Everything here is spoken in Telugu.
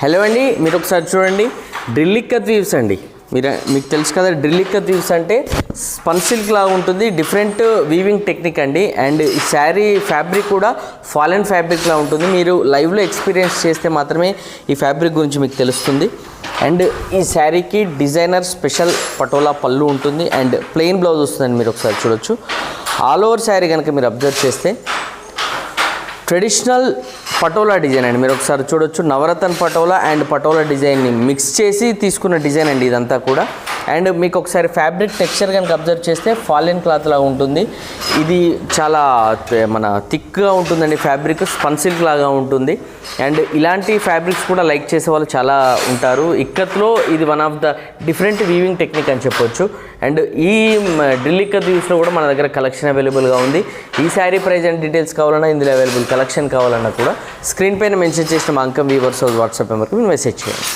హలో అండి, మీరు ఒకసారి చూడండి. డ్రిల్ ఇక్కత్ వీవ్స్ అండి. మీకు తెలుసు కదా, డ్రిల్ ఇక్కత్ వీవ్స్ అంటే స్పన్ సిల్క్ లాగా ఉంటుంది. డిఫరెంట్ వీవింగ్ టెక్నిక్ అండి. అండ్ ఈ శారీ ఫ్యాబ్రిక్ కూడా ఫాలెన్ ఫ్యాబ్రిక్ లా ఉంటుంది. మీరు లైవ్లో ఎక్స్పీరియన్స్ చేస్తే మాత్రమే ఈ ఫ్యాబ్రిక్ గురించి మీకు తెలుస్తుంది. అండ్ ఈ శారీకి డిజైనర్ స్పెషల్ పటోలా పళ్ళు ఉంటుంది అండ్ ప్లెయిన్ బ్లౌజ్ వస్తుందండి. మీరు ఒకసారి చూడొచ్చు. ఆల్ ఓవర్ శారీ కనుక మీరు అబ్జర్వ్ చేస్తే ట్రెడిషనల్ పటోలా డిజైన్ అండి. మీరు ఒకసారి చూడొచ్చు. నవరత్న పటోలా అండ్ పటోలా డిజైన్ని మిక్స్ చేసి తీసుకున్న డిజైన్ అండి ఇదంతా కూడా. అండ్ మీకు ఒకసారి ఫ్యాబ్రిక్ టెక్స్చర్ కనుక అబ్జర్వ్ చేస్తే ఫాలిన్ క్లాత్ లాగా ఉంటుంది. ఇది చాలా మన థిక్గా ఉంటుందండి. ఫ్యాబ్రిక్ స్పన్ సిల్క్ లాగా ఉంటుంది. అండ్ ఇలాంటి ఫ్యాబ్రిక్స్ కూడా లైక్ చేసే వాళ్ళు చాలా ఉంటారు. ఇక్కత్లో ఇది one of the different weaving technique అని చెప్పొచ్చు. అండ్ ఈ డ్రిల్ ఇక్కత్ వీవ్స్లో కూడా మన దగ్గర కలెక్షన్ అవైలబుల్గా ఉంది. ఈ శారీ ప్రైస్ అండ్ డీటెయిల్స్ కావాలన్నా, ఇందులో అవైలబుల్ కలెక్షన్ కావాలన్నా కూడా స్క్రీన్ పైన మెన్షన్ చేసిన మా అంకం వీవర్స్ వాట్సాప్ నెంబర్కి మీరు మెసేజ్ చేయండి.